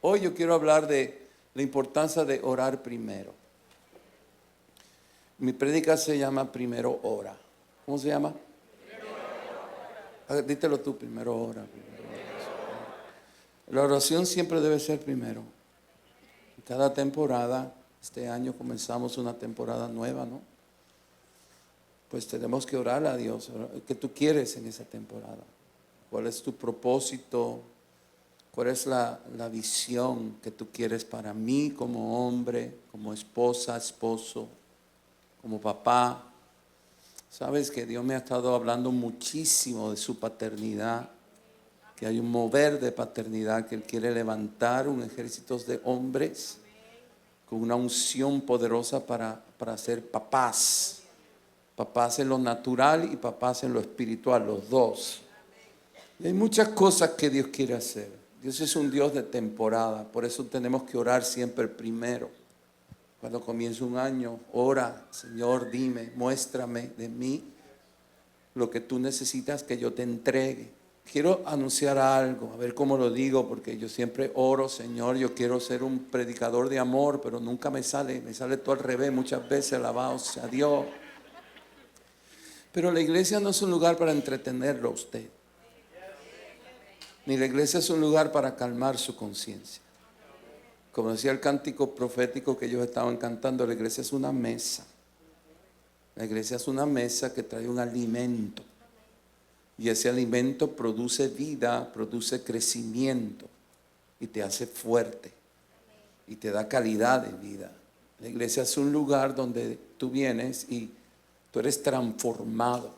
Hoy yo quiero hablar de la importancia de orar primero. Mi prédica se llama Primero Ora. ¿Cómo se llama? Dítelo tú, primero ora. La oración siempre debe ser primero. Cada temporada, este año comenzamos una temporada nueva, ¿no? Pues tenemos que orar a Dios. ¿Qué tú quieres en esa temporada? ¿Cuál es tu propósito? ¿Cuál es la visión que tú quieres para mí como hombre, como esposa, esposo, como papá? Sabes que Dios me ha estado hablando muchísimo de su paternidad, que hay un mover de paternidad, que Él quiere levantar un ejército de hombres con una unción poderosa para ser papás. Papás en lo natural y papás en lo espiritual, los dos. Y hay muchas cosas que Dios quiere hacer. Dios es un Dios de temporada, por eso tenemos que orar siempre primero. Cuando comienza un año, ora, Señor, dime, muéstrame de mí lo que tú necesitas que yo te entregue. Quiero anunciar algo, a ver cómo lo digo, porque yo siempre oro, Señor, yo quiero ser un predicador de amor, pero nunca me sale todo al revés, muchas veces alabado sea Dios. Pero la iglesia no es un lugar para entretenerlo a usted, ni la iglesia es un lugar para calmar su conciencia. Como decía el cántico profético que ellos estaban cantando, la iglesia es una mesa. La iglesia es una mesa que trae un alimento. Y ese alimento produce vida, produce crecimiento y te hace fuerte y te da calidad de vida. La iglesia es un lugar donde tú vienes y tú eres transformado.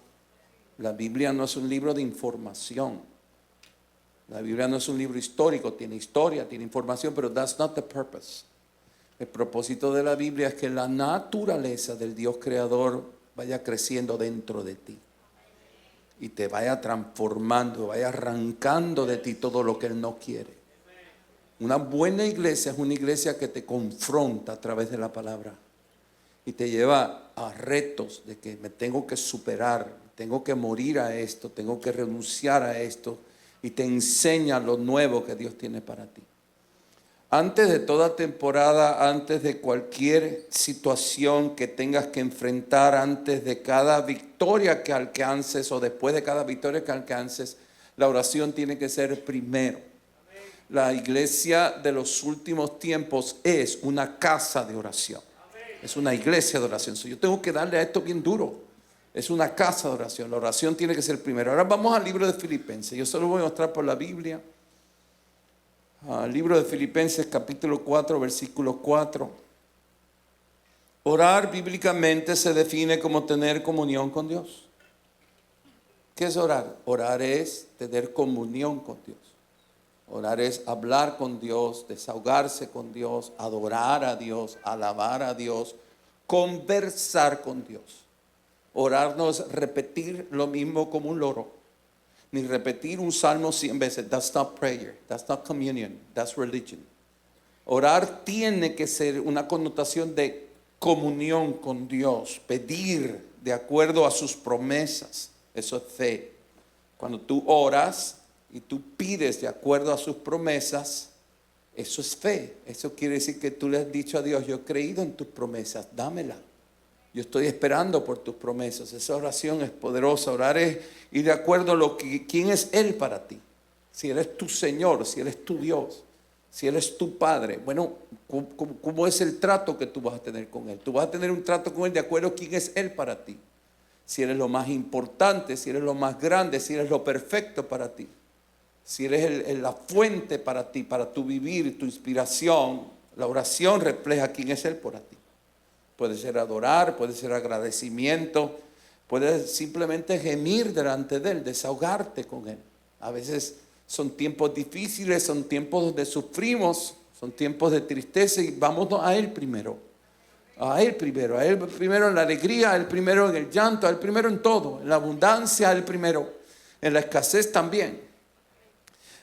La Biblia no es un libro de información. La Biblia no es un libro histórico, tiene historia, tiene información, pero that's not the purpose. El propósito de la Biblia es que la naturaleza del Dios creador vaya creciendo dentro de ti y te vaya transformando, vaya arrancando de ti todo lo que Él no quiere. Una buena iglesia es una iglesia que te confronta a través de la palabra y te lleva a retos de que me tengo que superar, tengo que morir a esto, tengo que renunciar a esto, y te enseña lo nuevo que Dios tiene para ti. Antes de toda temporada, antes de cualquier situación que tengas que enfrentar, antes de cada victoria que alcances o después de cada victoria que alcances, la oración tiene que ser primero. La iglesia de los últimos tiempos es una casa de oración. Es una iglesia de oración. Yo tengo que darle a esto bien duro. Es una casa de oración. La oración tiene que ser primero. Ahora vamos al libro de Filipenses. Yo solo voy a mostrar por la Biblia. Libro de Filipenses capítulo 4, versículo 4. Orar bíblicamente se define como tener comunión con Dios. ¿Qué es orar? Orar es tener comunión con Dios. Orar es hablar con Dios, desahogarse con Dios, adorar a Dios, alabar a Dios, conversar con Dios. Orar no es repetir lo mismo como un loro, ni repetir un salmo 100 veces. That's not prayer, that's not communion, that's religion. Orar tiene que ser una connotación de comunión con Dios, pedir de acuerdo a sus promesas. Eso es fe. Cuando tú oras y tú pides de acuerdo a sus promesas, eso es fe. Eso quiere decir que tú le has dicho a Dios, yo he creído en tus promesas, dámela. Yo estoy esperando por tus promesas. Esa oración es poderosa. Orar es ir de acuerdo a quién es Él para ti. Si Él es tu Señor, si Él es tu Dios, si Él es tu Padre. Bueno, ¿cómo es el trato que tú vas a tener con Él? Tú vas a tener un trato con Él de acuerdo a quién es Él para ti. Si Él es lo más importante, si Él es lo más grande, si Él es lo perfecto para ti. Si Él es la fuente para ti, para tu vivir, tu inspiración. La oración refleja quién es Él para ti. Puede ser adorar, puede ser agradecimiento, puede simplemente gemir delante de Él, desahogarte con Él. A veces son tiempos difíciles, son tiempos donde sufrimos, son tiempos de tristeza y vamos a Él primero. A Él primero en la alegría, a Él primero en el llanto, a Él primero en todo, en la abundancia, a Él primero, en la escasez también.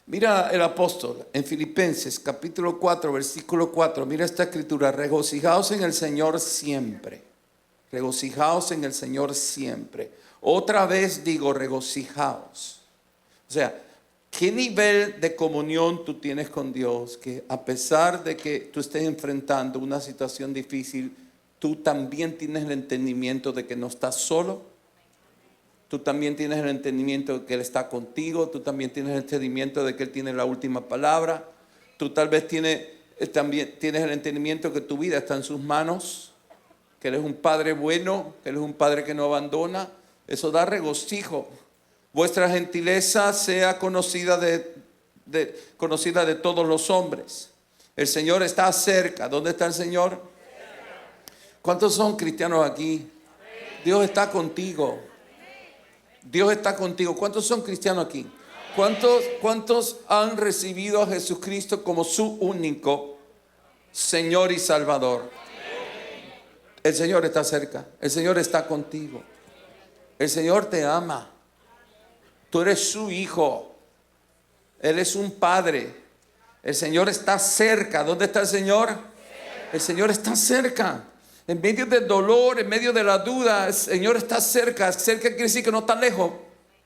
Mira el apóstol en Filipenses capítulo 4, versículo 4. Mira esta escritura. Regocijaos en el Señor siempre. Regocijaos en el Señor siempre. Otra vez digo regocijaos. O sea, ¿Qué nivel de comunión tú tienes con Dios? Que a pesar de que tú estés enfrentando una situación difícil, tú también tienes el entendimiento de que no estás solo. Tú también tienes el entendimiento de que Él está contigo. Tú también tienes el entendimiento de que Él tiene la última palabra. Tú tal vez también tienes el entendimiento que tu vida está en sus manos, que Él es un Padre bueno, que Él es un Padre que no abandona. Eso da regocijo. Vuestra gentileza sea conocida de todos los hombres. El Señor está cerca. ¿Dónde está el Señor? ¿Cuántos son cristianos aquí? Dios está contigo. Dios está contigo. ¿Cuántos son cristianos aquí? ¿Cuántos han recibido a Jesucristo como su único Señor y Salvador? El Señor está cerca. El Señor está contigo. El Señor te ama. Tú eres su hijo. Él es un padre. El Señor está cerca. ¿Dónde está el Señor? El Señor está cerca. En medio del dolor, en medio de la duda, el Señor está cerca. Cerca quiere decir que no está lejos.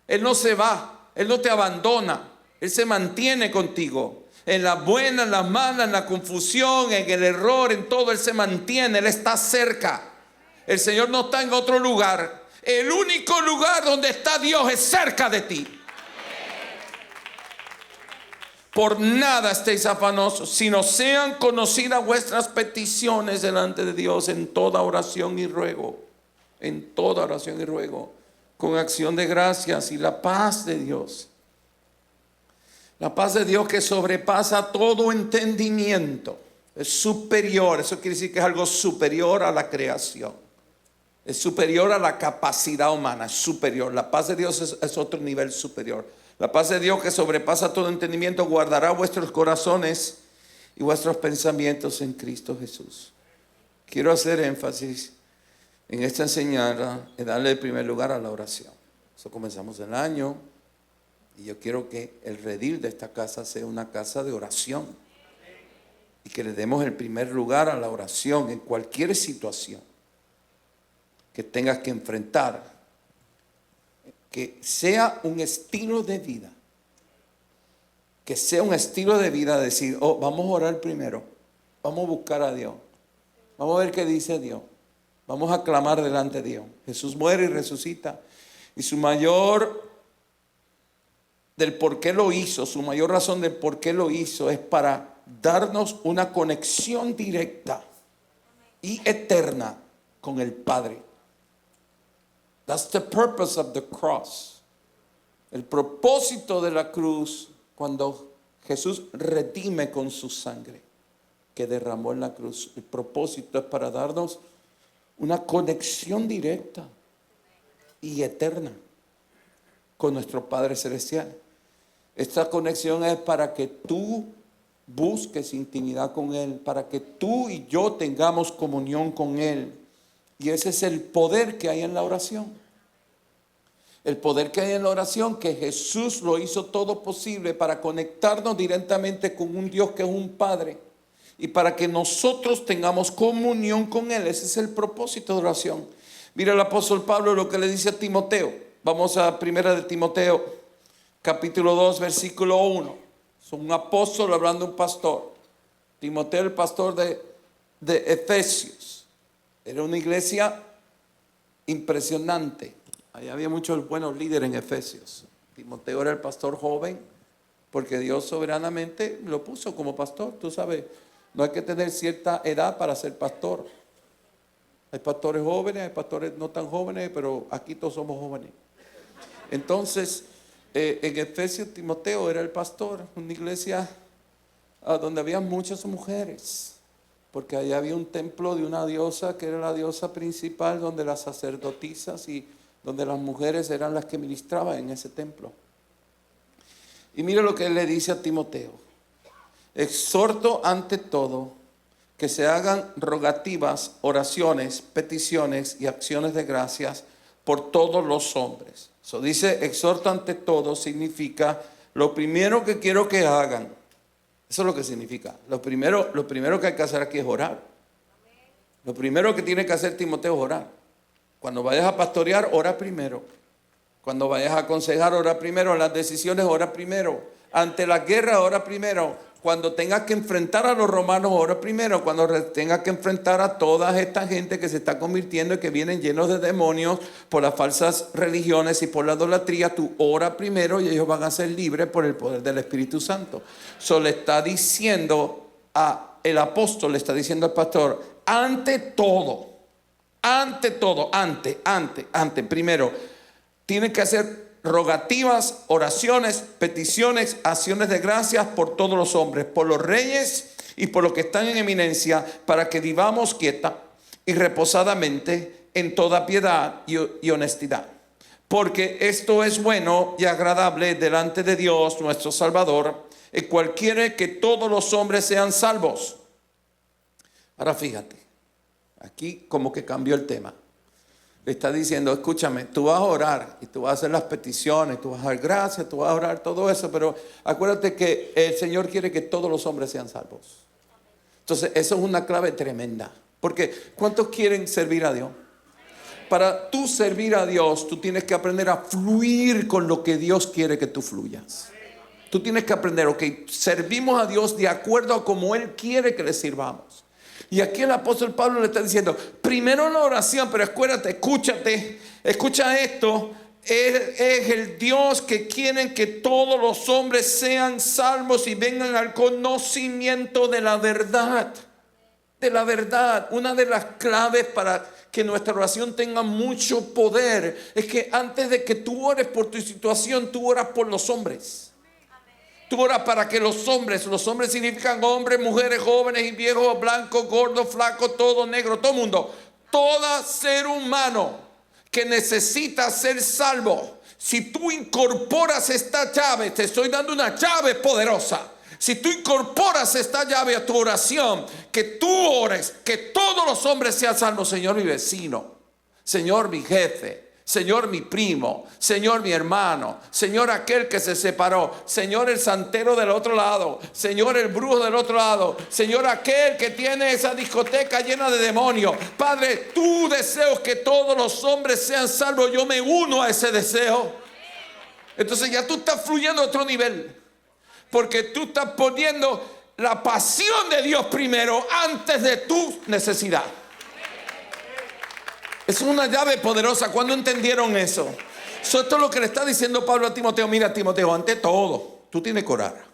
Él no se va. Él no te abandona. Él se mantiene contigo. En la buena, en la mala, en la confusión, en el error, en todo, Él se mantiene. Él está cerca. El Señor no está en otro lugar. El único lugar donde está Dios es cerca de ti. Por nada estéis afanosos, sino sean conocidas vuestras peticiones delante de Dios en toda oración y ruego. En toda oración y ruego. Con acción de gracias, y la paz de Dios. La paz de Dios que sobrepasa todo entendimiento. Es superior. Eso quiere decir que es algo superior a la creación. Es superior a la capacidad humana. Es superior. La paz de Dios es otro nivel superior. La paz de Dios que sobrepasa todo entendimiento guardará vuestros corazones y vuestros pensamientos en Cristo Jesús. Quiero hacer énfasis en esta enseñanza y darle el primer lugar a la oración. Eso comenzamos el año y yo quiero que el redil de esta casa sea una casa de oración y que le demos el primer lugar a la oración en cualquier situación que tengas que enfrentar. Que sea un estilo de vida. Que sea un estilo de vida decir, vamos a orar primero. Vamos a buscar a Dios. Vamos a ver qué dice Dios. Vamos a clamar delante de Dios. Jesús muere y resucita. Y su mayor del por qué lo hizo, su mayor razón del por qué lo hizo es para darnos una conexión directa y eterna con el Padre. That's the purpose of the cross. El propósito de la cruz, cuando Jesús redime con su sangre que derramó en la cruz, el propósito es para darnos una conexión directa y eterna con nuestro Padre Celestial. Esta conexión es para que tú busques intimidad con Él, para que tú y yo tengamos comunión con Él. Y ese es el poder que hay en la oración. El poder que hay en la oración, que Jesús lo hizo todo posible para conectarnos directamente con un Dios que es un Padre. Y para que nosotros tengamos comunión con Él. Ese es el propósito de oración. Mira el apóstol Pablo lo que le dice a Timoteo. Vamos a primera de Timoteo, capítulo 2, versículo 1. Es un apóstol hablando de un pastor. Timoteo, el pastor de Efesios. Era una iglesia impresionante. Ahí había muchos buenos líderes en Efesios. Timoteo era el pastor joven porque Dios soberanamente lo puso como pastor. Tú sabes, no hay que tener cierta edad para ser pastor. Hay pastores jóvenes, hay pastores no tan jóvenes, pero aquí todos somos jóvenes. Entonces, en Efesios Timoteo era el pastor, una iglesia donde había muchas mujeres. Porque allá había un templo de una diosa que era la diosa principal, donde las sacerdotisas y donde las mujeres eran las que ministraban en ese templo. Y mira lo que él le dice a Timoteo. Exhorto ante todo que se hagan rogativas, oraciones, peticiones y acciones de gracias por todos los hombres. Eso dice, exhorto ante todo significa lo primero que quiero que hagan. Eso es lo que significa. Lo primero que hay que hacer aquí es orar. Lo primero que tiene que hacer Timoteo es orar. Cuando vayas a pastorear, ora primero. Cuando vayas a aconsejar, ora primero. En las decisiones, ora primero. Ante la guerra, ora primero. Cuando tengas que enfrentar a los romanos, ora primero. Cuando tengas que enfrentar a toda esta gente que se está convirtiendo y que vienen llenos de demonios por las falsas religiones y por la idolatría, tú ora primero y ellos van a ser libres por el poder del Espíritu Santo. So le está diciendo el apóstol, le está diciendo al pastor, ante primero, tienen que hacer rogativas, oraciones, peticiones, acciones de gracias por todos los hombres, por los reyes y por los que están en eminencia, para que vivamos quieta y reposadamente en toda piedad y honestidad. Porque esto es bueno y agradable delante de Dios nuestro Salvador, el cual quiere que todos los hombres sean salvos. Ahora fíjate, aquí como que cambió el tema. Le está diciendo, escúchame, tú vas a orar y tú vas a hacer las peticiones, tú vas a dar gracias, tú vas a orar todo eso, pero acuérdate que el Señor quiere que todos los hombres sean salvos. Entonces eso es una clave tremenda, porque ¿cuántos quieren servir a Dios? Para tú servir a Dios, tú tienes que aprender a fluir con lo que Dios quiere que tú fluyas. Tú tienes que aprender, ok, servimos a Dios de acuerdo a como Él quiere que le sirvamos. Y aquí el apóstol Pablo le está diciendo, primero la oración, pero acuérdate, escucha esto, es el Dios que quiere que todos los hombres sean salvos y vengan al conocimiento de la verdad. De la verdad. Una de las claves para que nuestra oración tenga mucho poder es que antes de que tú ores por tu situación, tú oras por los hombres. Tú oras para que los hombres significan hombres, mujeres, jóvenes y viejos, blancos, gordos, flacos, todo negro, todo mundo, todo ser humano que necesita ser salvo. Si tú incorporas esta llave, te estoy dando una llave poderosa. Si tú incorporas esta llave a tu oración, que tú ores, que todos los hombres sean salvos, Señor mi vecino, Señor mi jefe, Señor mi primo, Señor mi hermano, Señor aquel que se separó, Señor el santero del otro lado, Señor el brujo del otro lado, Señor aquel que tiene esa discoteca llena de demonios. Padre, tú deseas que todos los hombres sean salvos, yo me uno a ese deseo. Entonces ya tú estás fluyendo a otro nivel, porque tú estás poniendo la pasión de Dios primero antes de tu necesidad. Es una llave poderosa. ¿Cuándo entendieron eso? Esto es lo que le está diciendo Pablo a Timoteo. Mira, Timoteo, ante todo, tú tienes que orar.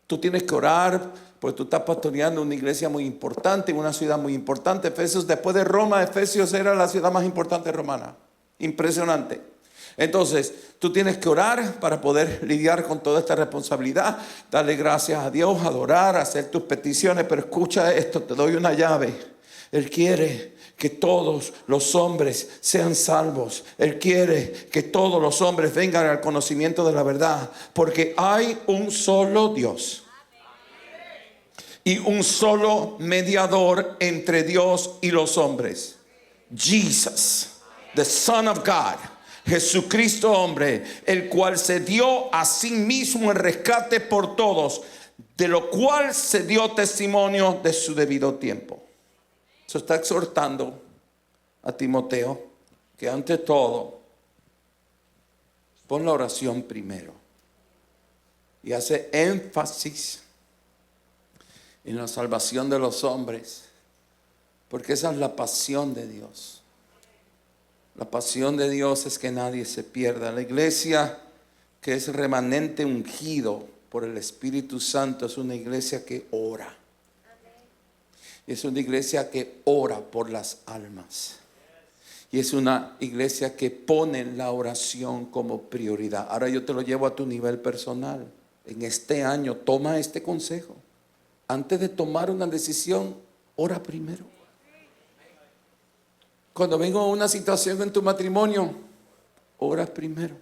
Tú tienes que orar porque tú estás pastoreando una iglesia muy importante, en una ciudad muy importante. Efesios, después de Roma, Efesios era la ciudad más importante romana. Impresionante. Entonces, tú tienes que orar para poder lidiar con toda esta responsabilidad. Darle gracias a Dios, adorar, hacer tus peticiones. Pero escucha esto, te doy una llave. Él quiere que todos los hombres sean salvos. Él quiere que todos los hombres vengan al conocimiento de la verdad. Porque hay un solo Dios y un solo mediador entre Dios y los hombres. Jesus, the Son of God. Jesucristo hombre, el cual se dio a sí mismo en rescate por todos, de lo cual se dio testimonio de su debido tiempo. Se está exhortando a Timoteo que ante todo pon la oración primero y hace énfasis en la salvación de los hombres, porque esa es la pasión de Dios. La pasión de Dios es que nadie se pierda. La iglesia que es remanente ungido por el Espíritu Santo es una iglesia que ora. Es una iglesia que ora por las almas. Y es una iglesia que pone la oración como prioridad. Ahora yo te lo llevo a tu nivel personal. En este año toma este consejo. Antes de tomar una decisión, ora primero. Cuando venga una situación en tu matrimonio, ora primero.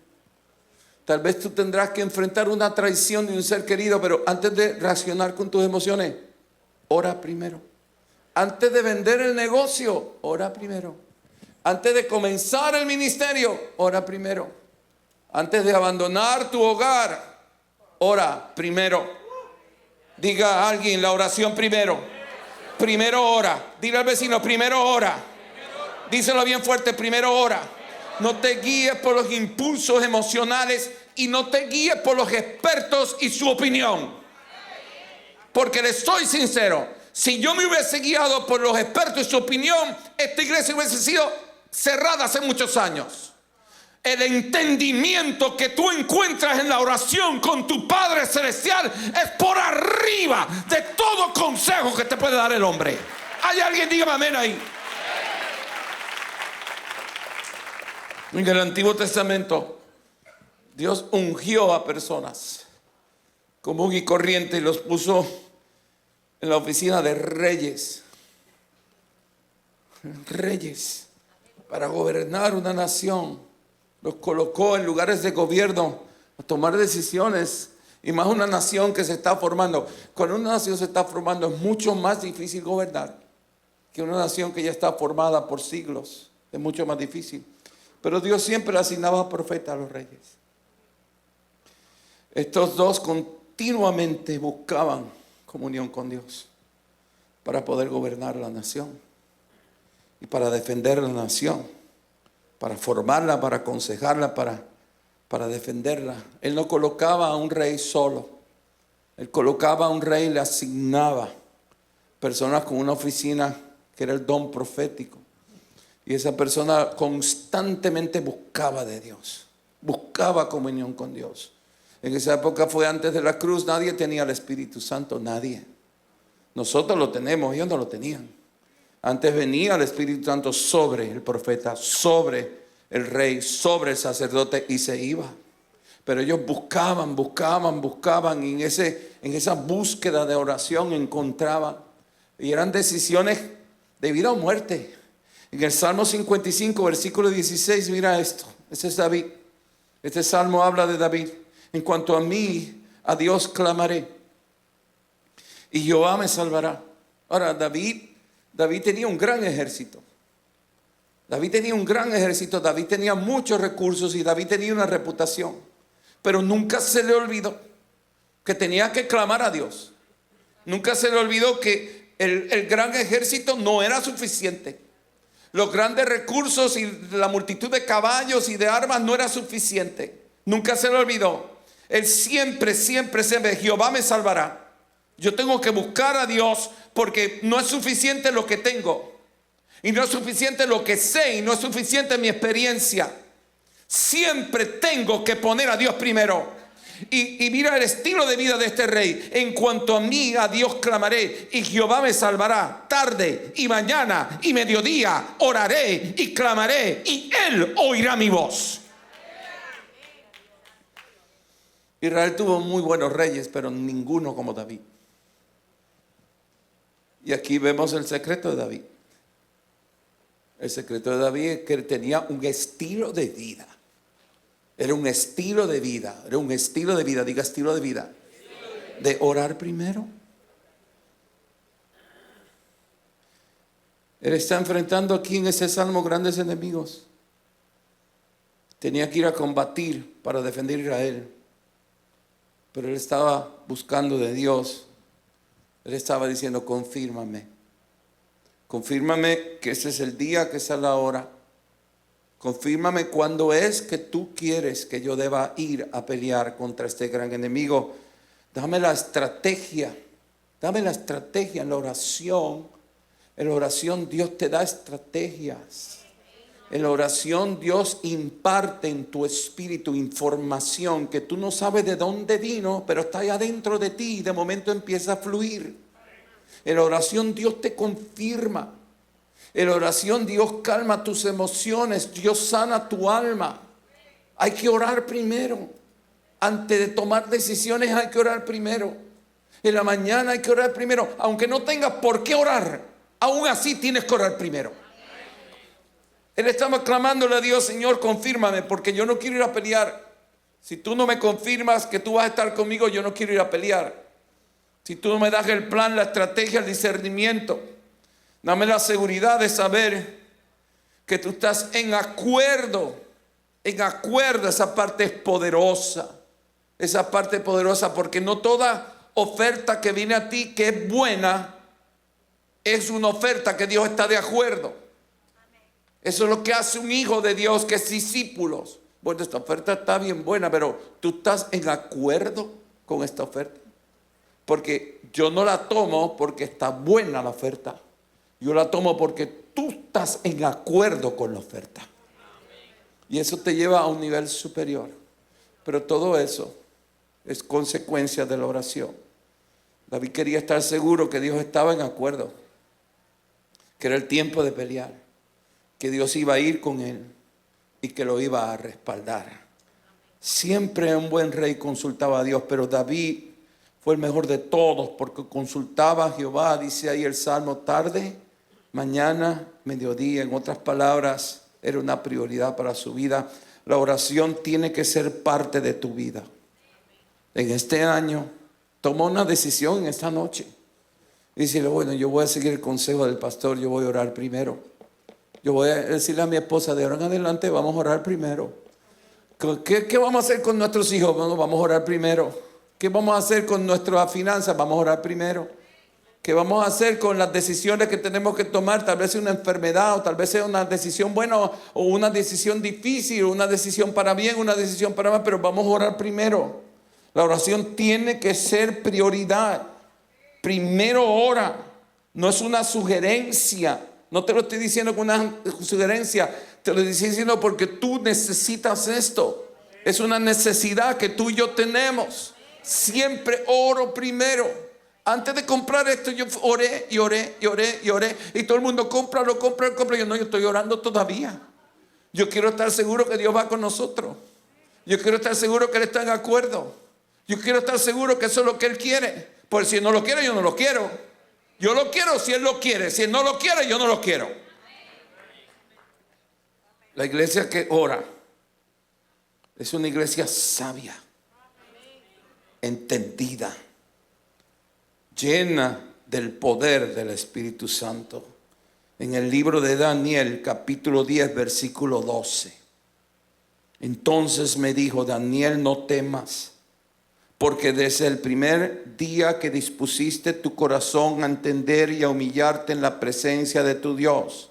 Tal vez tú tendrás que enfrentar una traición de un ser querido, pero antes de reaccionar con tus emociones, ora primero. Antes de vender el negocio, ora primero. Antes de comenzar el ministerio, ora primero. Antes de abandonar tu hogar, ora primero. Diga a alguien la oración primero. Primero ora. Dile al vecino, primero ora. Díselo bien fuerte, primero ora. No te guíes por los impulsos emocionales y no te guíes por los expertos y su opinión. Porque les soy sincero, si yo me hubiese guiado por los expertos y su opinión, esta iglesia hubiese sido cerrada hace muchos años. El entendimiento que tú encuentras en la oración con tu Padre Celestial es por arriba de todo consejo que te puede dar el hombre. ¿Hay alguien? Dígame amén ahí. En el Antiguo Testamento, Dios ungió a personas común y corriente y los puso en la oficina de reyes. Reyes, para gobernar una nación. Los colocó en lugares de gobierno a tomar decisiones. Y más una nación que se está formando. Cuando una nación se está formando es mucho más difícil gobernar que una nación que ya está formada por siglos. Es mucho más difícil. Pero Dios siempre asignaba profetas a los reyes. Estos dos continuamente buscaban comunión con Dios para poder gobernar la nación y para defender la nación, para formarla, para aconsejarla, para defenderla. Él no colocaba a un rey solo. Él colocaba a un rey y le asignaba personas con una oficina que era el don profético. Y esa persona constantemente buscaba de Dios, buscaba comunión con Dios. En esa época fue antes de la cruz, nadie tenía el Espíritu Santo, nadie. Nosotros lo tenemos, ellos no lo tenían. Antes venía el Espíritu Santo sobre el profeta, sobre el rey, sobre el sacerdote y se iba. Pero ellos buscaban y en esa búsqueda de oración encontraban. Y eran decisiones de vida o muerte. En el Salmo 55, versículo 16, mira esto. Ese es David. Este salmo habla de David. En cuanto a mí, a Dios clamaré, y Jehová me salvará. Ahora, David tenía un gran ejército. David tenía un gran ejército. David tenía muchos recursos y David tenía una reputación. Pero nunca se le olvidó que tenía que clamar a Dios. Nunca se le olvidó que el gran ejército no era suficiente. Los grandes recursos y la multitud de caballos y de armas no era suficiente. Nunca se le olvidó. Él siempre, Jehová me salvará. Yo tengo que buscar a Dios porque no es suficiente lo que tengo. Y no es suficiente lo que sé y no es suficiente mi experiencia. Siempre tengo que poner a Dios primero. Y mira el estilo de vida de este rey. En cuanto a mí, a Dios clamaré y Jehová me salvará. Tarde y mañana y mediodía oraré y clamaré y Él oirá mi voz. Israel tuvo muy buenos reyes, pero ninguno como David. Y aquí vemos el secreto de David. El secreto de David es que él tenía un estilo de vida. Era un estilo de vida. Era un estilo de vida. Diga estilo de vida. De orar primero. Él está enfrentando aquí en ese salmo grandes enemigos. Tenía que ir a combatir para defender a Israel. Pero él estaba buscando de Dios. Él estaba diciendo, confírmame. Confírmame que ese es el día, que esa es la hora. Confírmame cuándo es que tú quieres que yo deba ir a pelear contra este gran enemigo. Dame la estrategia. Dame la estrategia en la oración. En la oración Dios te da estrategias. En la oración Dios imparte en tu espíritu información que tú no sabes de dónde vino, pero está ahí adentro de ti y de momento empieza a fluir. En la oración Dios te confirma. En la oración Dios calma tus emociones, Dios sana tu alma. Hay que orar primero. Antes de tomar decisiones hay que orar primero. En la mañana hay que orar primero. Aunque no tengas por qué orar, aún así tienes que orar primero. Él estaba clamándole a Dios, Señor, confírmame, porque yo no quiero ir a pelear. Si tú no me confirmas que tú vas a estar conmigo, yo no quiero ir a pelear. Si tú no me das el plan, la estrategia, el discernimiento, dame la seguridad de saber que tú estás en acuerdo. En acuerdo, esa parte es poderosa. Esa parte es poderosa porque no toda oferta que viene a ti que es buena es una oferta que Dios está de acuerdo. Eso es lo que hace un hijo de Dios que es discípulo. Bueno, esta oferta está bien buena, pero ¿tú estás en acuerdo con esta oferta? Porque yo no la tomo porque está buena la oferta. Yo la tomo porque tú estás en acuerdo con la oferta. Y eso te lleva a un nivel superior. Pero todo eso es consecuencia de la oración. David quería estar seguro que Dios estaba en acuerdo, que era el tiempo de pelear, que Dios iba a ir con él y que lo iba a respaldar. Siempre un buen rey consultaba a Dios, pero David fue el mejor de todos porque consultaba a Jehová. Dice ahí el Salmo: tarde, mañana, mediodía. En otras palabras, era una prioridad para su vida. La oración tiene que ser parte de tu vida. En este año, toma una decisión en esta noche. Y dice: bueno, yo voy a seguir el consejo del pastor, yo voy a orar primero. Yo voy a decirle a mi esposa: de ahora en adelante vamos a orar primero. ¿Qué vamos a hacer con nuestros hijos? Bueno, vamos a orar primero. ¿Qué vamos a hacer con nuestras finanzas? Vamos a orar primero. ¿Qué vamos a hacer con las decisiones que tenemos que tomar? Tal vez sea una enfermedad, o tal vez sea una decisión buena, o una decisión difícil, o una decisión para bien, una decisión para mal, pero vamos a orar primero. La oración tiene que ser prioridad. Primero ora. No es una sugerencia. No te lo estoy diciendo con una sugerencia. Te lo estoy diciendo porque tú necesitas esto. Es una necesidad que tú y yo tenemos. Siempre oro primero. Antes de comprar esto, yo oré y oré y oré y oré. Y todo el mundo compra. Yo no, yo estoy orando todavía. Yo quiero estar seguro que Dios va con nosotros. Yo quiero estar seguro que Él está en acuerdo. Yo quiero estar seguro que eso es lo que Él quiere. Porque si Él no lo quiere, yo no lo quiero. Yo lo quiero si Él lo quiere. Si Él no lo quiere, yo no lo quiero. La iglesia que ora es una iglesia sabia, entendida, llena del poder del Espíritu Santo. En el libro de Daniel, capítulo 10, versículo 12. Entonces me dijo: Daniel, no temas, porque desde el primer día que dispusiste tu corazón a entender y a humillarte en la presencia de tu Dios,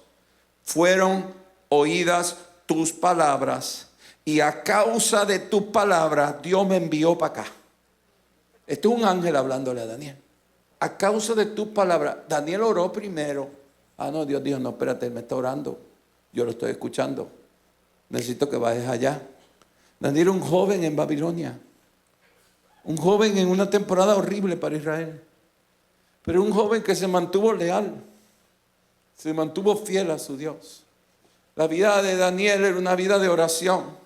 fueron oídas tus palabras, y a causa de tu palabra Dios me envió para acá. Este es un ángel hablándole a Daniel. A causa de tu palabra. Daniel oró primero. No, Dios dijo: no, espérate, él me está orando, yo lo estoy escuchando, necesito que vayas allá. Daniel era un joven en Babilonia, un joven en una temporada horrible para Israel, pero un joven que se mantuvo leal, se mantuvo fiel a su Dios. La vida de Daniel era una vida de oración.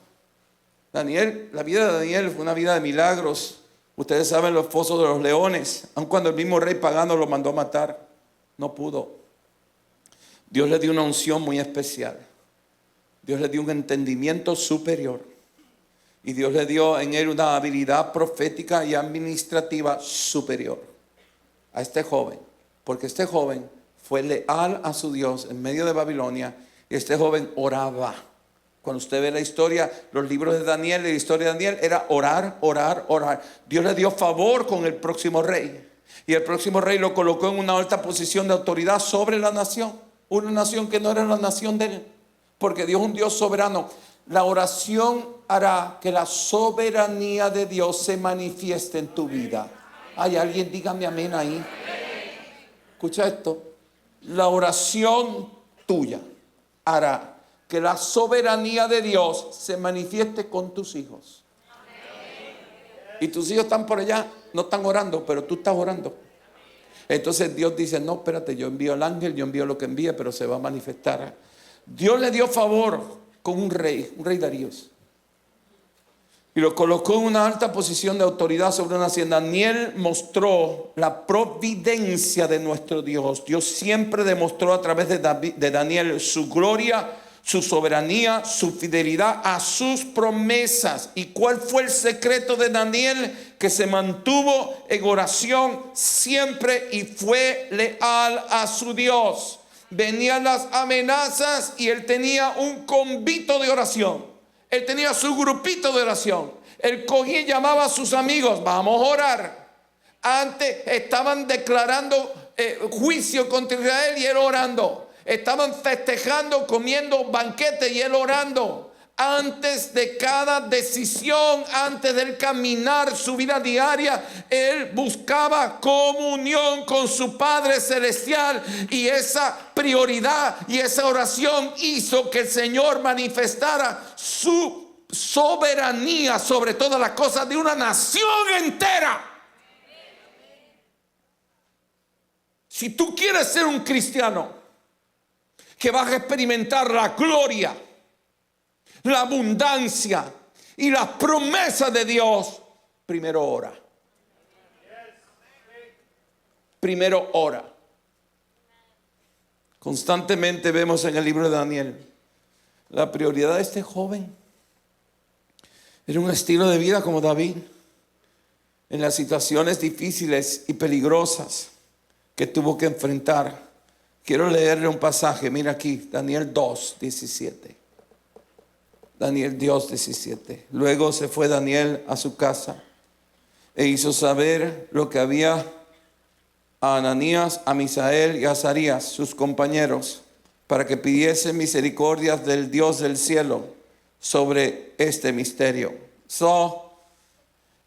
La vida de Daniel fue una vida de milagros. Ustedes saben los fosos de los leones. Aun cuando el mismo rey pagano lo mandó a matar, no pudo. Dios le dio una unción muy especial. Dios le dio un entendimiento superior. Y Dios le dio en él una habilidad profética y administrativa superior a este joven. Porque este joven fue leal a su Dios en medio de Babilonia. Y este joven oraba. Cuando usted ve la historia, los libros de Daniel, la historia de Daniel era orar, orar, orar. Dios le dio favor con el próximo rey. Y el próximo rey lo colocó en una alta posición de autoridad sobre la nación. Una nación que no era la nación de él. Porque Dios es un Dios soberano. La oración hará que la soberanía de Dios se manifieste en tu vida. Hay alguien, dígame amén ahí. Escucha esto. La oración tuya hará que la soberanía de Dios se manifieste con tus hijos. Y tus hijos están por allá, no están orando, pero tú estás orando. Entonces Dios dice: no, espérate, yo envío al ángel, yo envío lo que envíe, pero se va a manifestar. Dios le dio favor con un rey Daríos, y lo colocó en una alta posición de autoridad sobre una nación. Daniel mostró la providencia de nuestro Dios. Dios siempre demostró a través de Daniel su gloria, su soberanía, su fidelidad a sus promesas. ¿Y cuál fue el secreto de Daniel? Que se mantuvo en oración siempre y fue leal a su Dios. Venían las amenazas y él tenía un convito de oración. Él tenía su grupito de oración. Él cogía y llamaba a sus amigos: vamos a orar. Antes estaban declarando juicio contra Israel y él orando. Estaban festejando, comiendo banquete y él orando. Antes de cada decisión, antes del caminar su vida diaria, él buscaba comunión con su Padre Celestial, y esa prioridad y esa oración hizo que el Señor manifestara su soberanía sobre todas las cosas de una nación entera. Si tú quieres ser un cristiano que vas a experimentar la gloria, la abundancia y las promesas de Dios, primero ora. Primero ora. Constantemente vemos en el libro de Daniel la prioridad de este joven era un estilo de vida como David, en las situaciones difíciles y peligrosas que tuvo que enfrentar. Quiero leerle un pasaje, mira aquí, Daniel 2:17. Daniel 2:17. Luego se fue Daniel a su casa e hizo saber lo que había a Ananías, a Misael y a Azarías, sus compañeros, para que pidiesen misericordias del Dios del cielo sobre este misterio.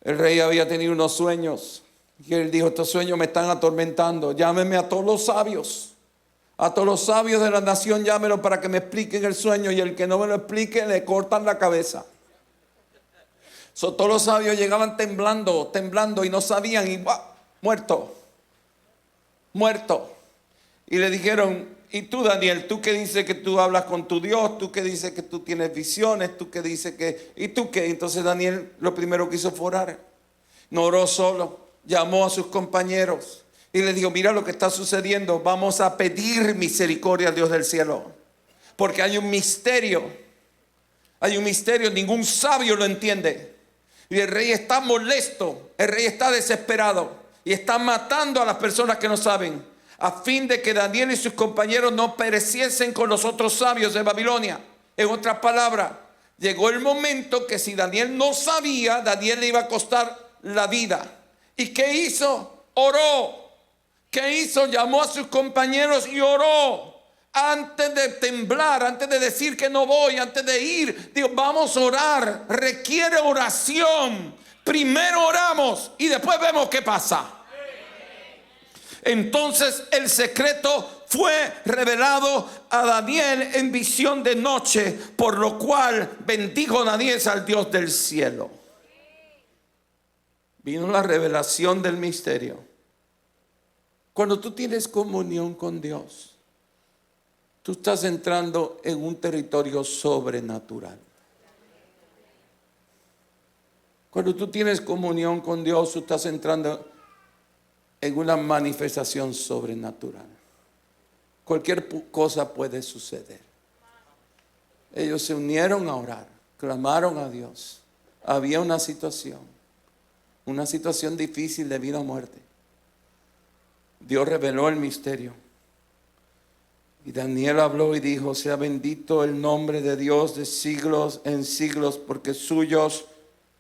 El rey había tenido unos sueños y él dijo: estos sueños me están atormentando, llámeme a todos los sabios. A todos los sabios de la nación llámenlo para que me expliquen el sueño, y el que no me lo explique le cortan la cabeza. Todos los sabios llegaban temblando y no sabían, y muerto. Y le dijeron: ¿y tú, Daniel? ¿Tú qué dices que tú hablas con tu Dios? ¿Tú qué dices que tú tienes visiones? ¿Tú qué dices que...? ¿Y tú qué? Entonces Daniel lo primero que hizo fue orar. No oró solo, llamó a sus compañeros y le dijo: mira lo que está sucediendo, vamos a pedir misericordia al Dios del cielo, porque hay un misterio, ningún sabio lo entiende. Y el rey está molesto, el rey está desesperado y está matando a las personas que no saben, a fin de que Daniel y sus compañeros no pereciesen con los otros sabios de Babilonia. En otras palabras, llegó el momento que si Daniel no sabía, Daniel le iba a costar la vida. ¿Y qué hizo? Oró. ¿Qué hizo? Llamó a sus compañeros y oró. Antes de temblar, antes de decir que no voy, antes de ir, digo, vamos a orar. Requiere oración. Primero oramos y después vemos qué pasa. Entonces el secreto fue revelado a Daniel en visión de noche, por lo cual bendijo Daniel al Dios del cielo. Vino la revelación del misterio. Cuando tú tienes comunión con Dios, tú estás entrando en un territorio sobrenatural. Cuando tú tienes comunión con Dios, tú estás entrando en una manifestación sobrenatural. Cualquier cosa puede suceder. Ellos se unieron a orar, clamaron a Dios. Había una situación difícil de vida o muerte. Dios reveló el misterio. Y Daniel habló y dijo: sea bendito el nombre de Dios de siglos en siglos, porque suyos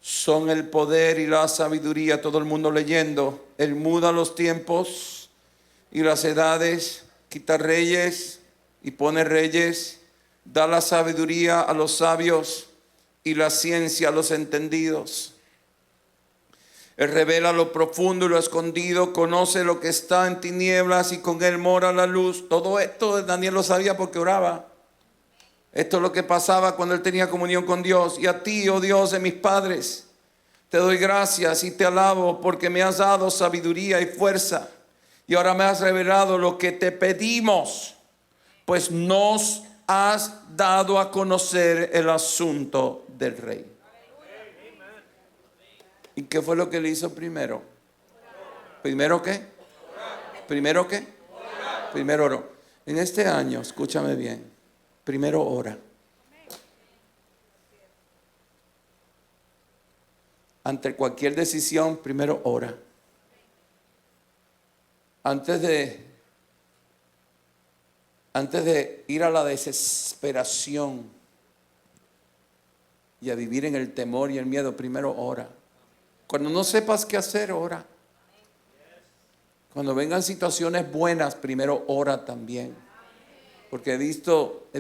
son el poder y la sabiduría. Todo el mundo leyendo. Él muda los tiempos y las edades, quita reyes y pone reyes, da la sabiduría a los sabios y la ciencia a los entendidos. Él revela lo profundo y lo escondido, conoce lo que está en tinieblas y con él mora la luz. Todo esto Daniel lo sabía porque oraba. Esto es lo que pasaba cuando él tenía comunión con Dios. Y a ti, oh Dios de mis padres, te doy gracias y te alabo, porque me has dado sabiduría y fuerza. Y ahora me has revelado lo que te pedimos, pues nos has dado a conocer el asunto del rey. ¿Y qué fue lo que le hizo primero? ¿Primero qué? ¿Primero qué? Primero oró. En este año, escúchame bien, primero ora. Ante cualquier decisión, primero ora. Antes de ir a la desesperación y a vivir en el temor y el miedo, primero ora. Cuando no sepas qué hacer, ora. Cuando vengan situaciones buenas, primero ora también. Porque he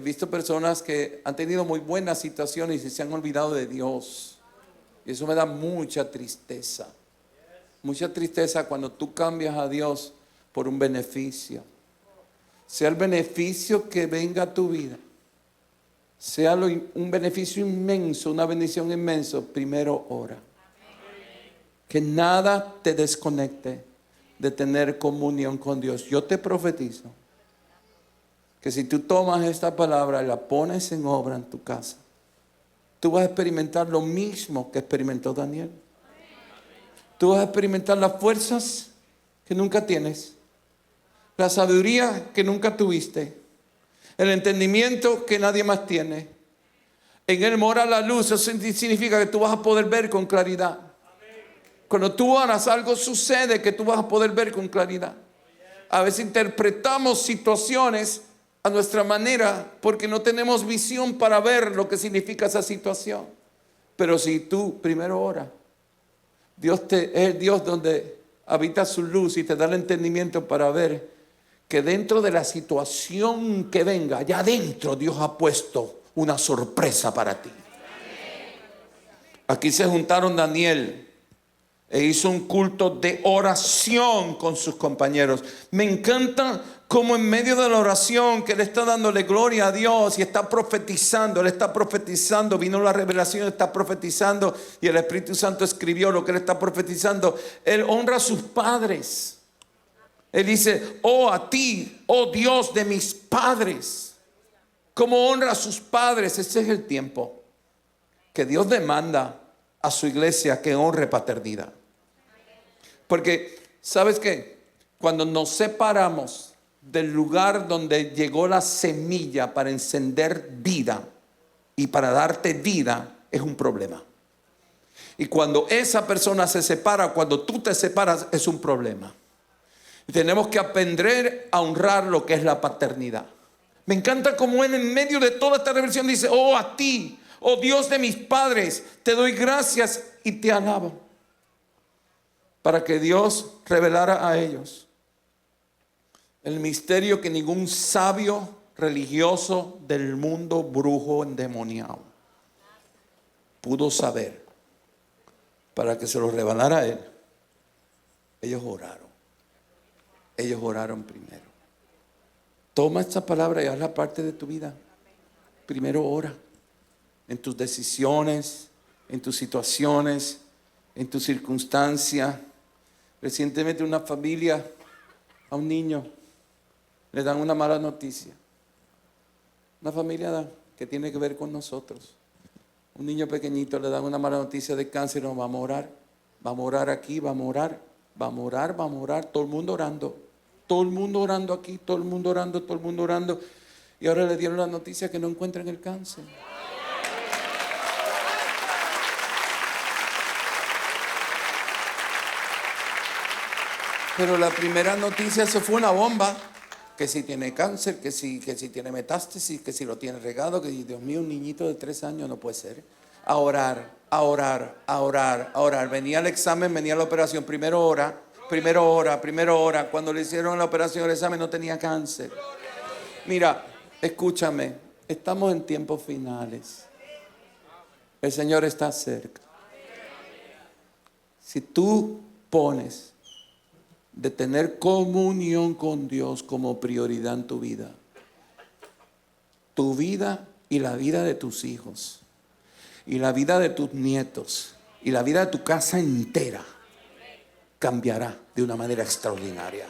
visto personas que han tenido muy buenas situaciones y se han olvidado de Dios. Y eso me da mucha tristeza. Mucha tristeza cuando tú cambias a Dios por un beneficio. Sea el beneficio que venga a tu vida, sea un beneficio inmenso, una bendición inmensa, primero ora. Que nada te desconecte de tener comunión con Dios. Yo te profetizo que si tú tomas esta palabra y la pones en obra en tu casa, tú vas a experimentar lo mismo que experimentó Daniel. Tú vas a experimentar las fuerzas que nunca tienes, la sabiduría que nunca tuviste, el entendimiento que nadie más tiene. En Él mora la luz. Eso significa que tú vas a poder ver con claridad. Cuando tú oras, algo sucede que tú vas a poder ver con claridad. A veces interpretamos situaciones a nuestra manera porque no tenemos visión para ver lo que significa esa situación. Pero si tú primero oras, es el Dios donde habita su luz y te da el entendimiento para ver que dentro de la situación que venga, allá adentro Dios ha puesto una sorpresa para ti. Aquí se juntaron Daniel e hizo un culto de oración con sus compañeros. Me encanta cómo en medio de la oración que él está dándole gloria a Dios y está profetizando, él está profetizando, vino la revelación, está profetizando y el Espíritu Santo escribió lo que él está profetizando. Él honra a sus padres. Él dice, oh a ti, oh Dios de mis padres. ¿Cómo honra a sus padres? Ese es el tiempo que Dios demanda a su iglesia que honre paternidad. Porque, ¿sabes qué? Cuando nos separamos del lugar donde llegó la semilla para encender vida y para darte vida, es un problema. Y cuando esa persona se separa, cuando tú te separas, es un problema. Y tenemos que aprender a honrar lo que es la paternidad. Me encanta cómo él en medio de toda esta revelación dice, oh a ti, oh Dios de mis padres, te doy gracias y te alabo. Para que Dios revelara a ellos el misterio que ningún sabio religioso del mundo brujo endemoniado pudo saber. Para que se lo revelara a él, ellos oraron. Ellos oraron primero. Toma esta palabra y hazla parte de tu vida. Primero ora. En tus decisiones, en tus situaciones, en tus circunstancias. Recientemente una familia, a un niño, le dan una mala noticia. Una familia que tiene que ver con nosotros. Un niño pequeñito le dan una mala noticia de cáncer. No, vamos a orar. Vamos a orar aquí, vamos a orar. Vamos a orar, vamos a orar. Todo el mundo orando. Todo el mundo orando aquí, todo el mundo orando, todo el mundo orando. Y ahora le dieron la noticia que no encuentran el cáncer. Pero la primera noticia, eso fue una bomba. Que si tiene cáncer, que si tiene metástasis, que si lo tiene regado, que Dios mío, un niñito de 3 años no puede ser. A orar, a orar, a orar, a orar. Venía el examen, venía la operación. Primero ora. Cuando le hicieron la operación, el examen no tenía cáncer. Mira, escúchame, estamos en tiempos finales. El Señor está cerca. Si tú pones de tener comunión con Dios como prioridad en tu vida y la vida de tus hijos, y la vida de tus nietos, y la vida de tu casa entera, cambiará de una manera extraordinaria.